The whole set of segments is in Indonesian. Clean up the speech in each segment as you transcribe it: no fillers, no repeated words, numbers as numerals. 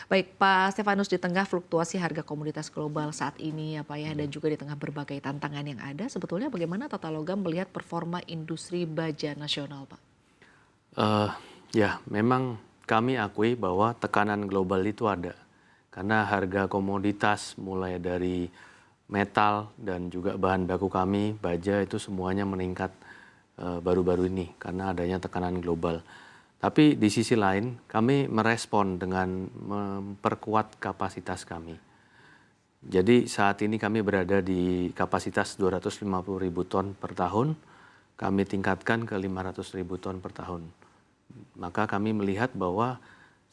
Baik, Pak Stefanus, di tengah fluktuasi harga komoditas global saat ini ya Pak ya, dan Mhm. juga di tengah berbagai tantangan yang ada, sebetulnya bagaimana Tata Logam melihat performa industri baja nasional, Pak? Eee, ya memang kami akui bahwa tekanan global itu ada. Karena harga komoditas mulai dari metal dan juga bahan baku kami, baja itu semuanya meningkat, baru-baru ini karena adanya tekanan global. Tapi di sisi lain kami merespon dengan memperkuat kapasitas kami. Jadi saat ini kami berada di kapasitas 250.000 ton per tahun, kami tingkatkan ke 500.000 ton per tahun. Maka kami melihat bahwa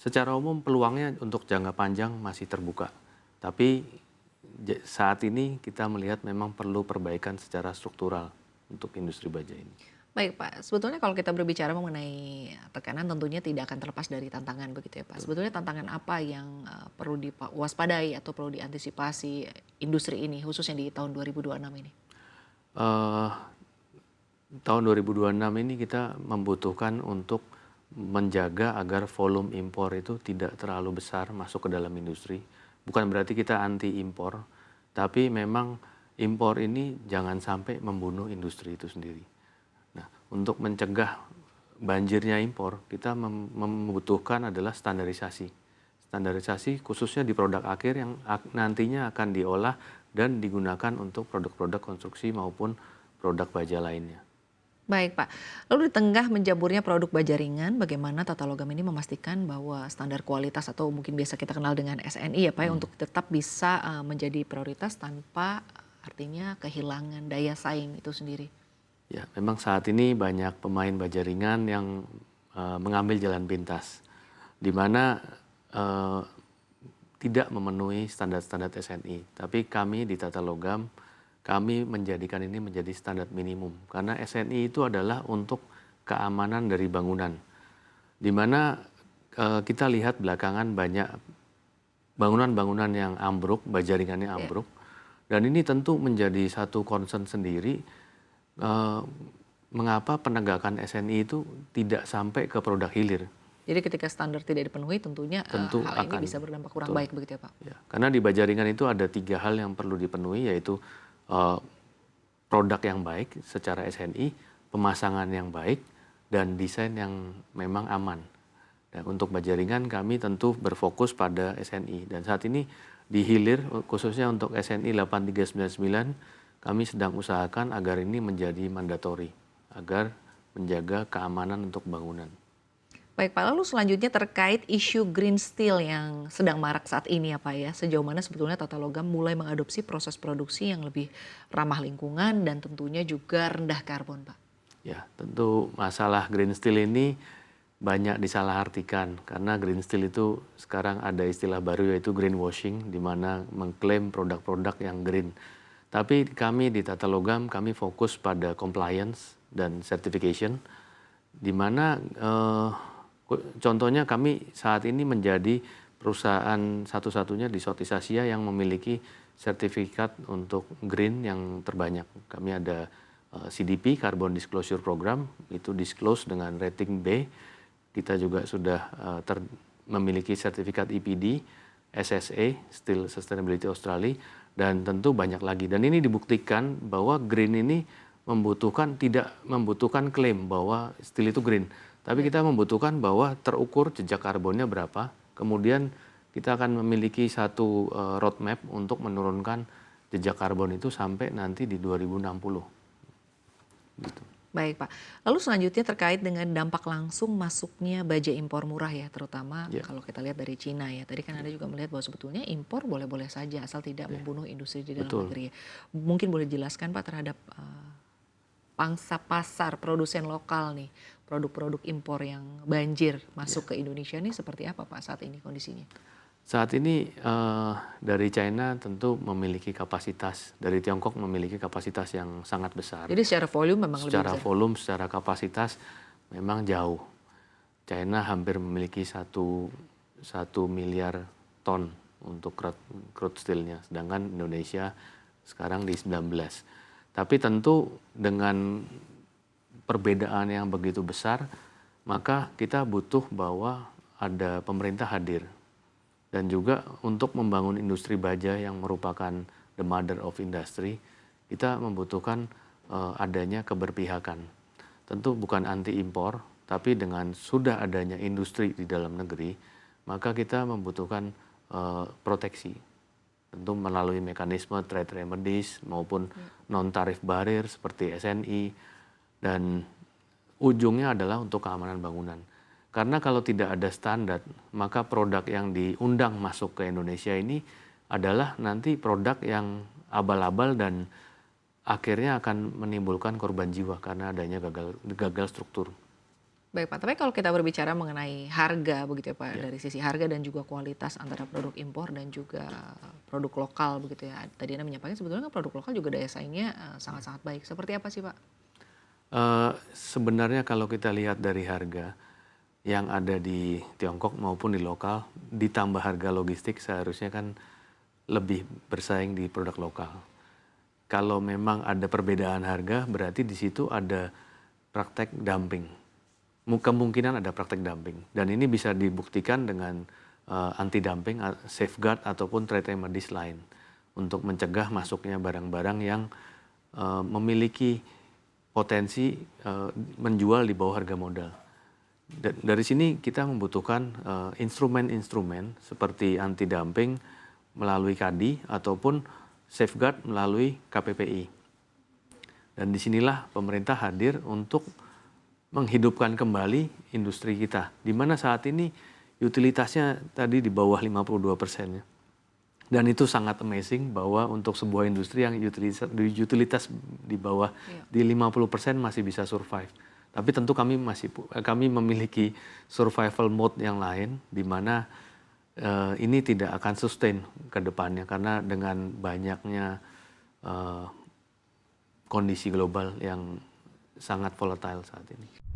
secara umum peluangnya untuk jangka panjang masih terbuka. Tapi saat ini kita melihat memang perlu perbaikan secara struktural untuk industri baja ini. Baik Pak, sebetulnya kalau kita berbicara mengenai tekanan tentunya tidak akan terlepas dari tantangan begitu ya Pak. Betul. Sebetulnya tantangan apa yang perlu diwaspadai atau perlu diantisipasi industri ini khususnya di tahun 2026 ini? Eh, Tahun 2026 ini kita membutuhkan untuk menjaga agar volume impor itu tidak terlalu besar masuk ke dalam industri. Bukan berarti kita anti impor, tapi memang impor ini jangan sampai membunuh industri itu sendiri. Nah, untuk mencegah banjirnya impor, kita membutuhkan adalah standarisasi. Standarisasi khususnya di produk akhir yang nantinya akan diolah dan digunakan untuk produk-produk konstruksi maupun produk baja lainnya. Baik Pak, lalu di tengah menjaburnya produk baja ringan, bagaimana Tata Logam ini memastikan bahwa standar kualitas atau mungkin biasa kita kenal dengan SNI ya Pak ya, Hmm. untuk tetap bisa menjadi prioritas tanpa artinya kehilangan daya saing itu sendiri? Ya, memang saat ini banyak pemain baja ringan yang mengambil jalan pintas, di mana eh, tidak memenuhi standar-standar SNI. Tapi kami di Tata Logam, kami menjadikan ini menjadi standar minimum. Karena SNI itu adalah untuk keamanan dari bangunan. Di mana kita lihat belakangan banyak bangunan-bangunan yang ambruk, baja ringannya Ya. ambruk. Dan ini tentu menjadi satu concern sendiri, eh, mengapa penegakan SNI itu tidak sampai ke produk hilir. Jadi ketika standar tidak dipenuhi tentunya Tentu hal ini akan, bisa berdampak kurang betul. baik begitu ya Pak? Ya, karena di baja ringan itu ada 3 hal yang perlu dipenuhi, yaitu eh, produk yang baik secara SNI, pemasangan yang baik, dan desain yang memang aman. Dan untuk baja ringan kami tentu berfokus pada SNI. Dan saat ini di hilir khususnya untuk SNI 8399 kami sedang usahakan agar ini menjadi mandatori, agar menjaga keamanan untuk bangunan. Baik Pak, lalu selanjutnya terkait isu green steel yang sedang marak saat ini ya Pak ya. Sejauh mana sebetulnya Tata Logam mulai mengadopsi proses produksi yang lebih ramah lingkungan dan tentunya juga rendah karbon Pak? Ya, tentu masalah green steel ini banyak disalahartikan karena green steel itu sekarang ada istilah baru yaitu greenwashing, di mana mengklaim produk-produk yang green. Tapi kami di Tata Logam kami fokus pada compliance dan certification, di mana contohnya kami saat ini menjadi perusahaan satu-satunya di Southeast Asia yang memiliki sertifikat untuk green yang terbanyak. Kami ada CDP, Carbon Disclosure Program, itu disclose dengan rating B. Kita juga sudah memiliki sertifikat EPD, SSA, Steel Sustainability Australia, dan tentu banyak lagi. Dan ini dibuktikan bahwa green ini tidak membutuhkan klaim bahwa steel itu green. Tapi Ya. kita membutuhkan bahwa terukur jejak karbonnya berapa, kemudian kita akan memiliki satu roadmap untuk menurunkan jejak karbon itu sampai nanti di 2060. Gitu. Baik Pak, lalu selanjutnya terkait dengan dampak langsung masuknya baja impor murah ya, terutama Ya, kalau kita lihat dari Cina ya. Tadi kan Anda juga melihat bahwa sebetulnya impor boleh-boleh saja asal tidak ya, membunuh industri di dalam betul. negeri ya. Mungkin boleh dijelaskan Pak terhadap pangsa pasar produsen lokal nih, produk-produk impor yang banjir Ya. masuk ke Indonesia nih seperti apa Pak saat ini kondisinya? Saat ini dari China tentu memiliki kapasitas, dari Tiongkok memiliki kapasitas yang sangat besar. Jadi secara volume memang lebih Secara besar? volume, secara kapasitas memang jauh. China hampir memiliki 1 miliar ton untuk crude steel-nya, sedangkan Indonesia sekarang di 19. Tapi tentu dengan perbedaan yang begitu besar, maka kita butuh bahwa ada pemerintah hadir. Dan juga untuk membangun industri baja yang merupakan the mother of industry, kita membutuhkan adanya keberpihakan. Tentu bukan anti impor, tapi dengan sudah adanya industri di dalam negeri, maka kita membutuhkan proteksi. Tentu melalui mekanisme trade remedies maupun non-tarif barrier seperti SNI, dan ujungnya adalah untuk keamanan bangunan. Karena kalau tidak ada standar, maka produk yang diundang masuk ke Indonesia ini adalah nanti produk yang abal-abal dan akhirnya akan menimbulkan korban jiwa karena adanya gagal struktur. Baik Pak, tapi kalau kita berbicara mengenai harga begitu ya Pak, Ya. dari sisi harga dan juga kualitas antara produk impor dan juga produk lokal begitu ya. Tadi Anda menyampaikan sebetulnya kan produk lokal juga daya saingnya sangat-sangat baik. Seperti apa sih Pak? Sebenarnya kalau kita lihat dari harga yang ada di Tiongkok maupun di lokal, ditambah harga logistik seharusnya kan lebih bersaing di produk lokal. Kalau memang ada perbedaan harga, berarti di situ ada praktek dumping. Kemungkinan ada praktek dumping. Dan ini bisa dibuktikan dengan anti dumping, safeguard ataupun trade remedies lain untuk mencegah masuknya barang-barang yang memiliki potensi menjual di bawah harga modal. Dari sini kita membutuhkan instrumen-instrumen seperti anti dumping melalui KADI ataupun safeguard melalui KPPI. Dan disinilah pemerintah hadir untuk menghidupkan kembali industri kita, di mana saat ini utilitasnya tadi di bawah 52%. Dan itu sangat amazing bahwa untuk sebuah industri yang utilitas di bawah di 50% masih bisa survive. Tapi tentu kami memiliki survival mode yang lain, di mana ini tidak akan sustain ke depannya karena dengan banyaknya kondisi global yang sangat volatile saat ini.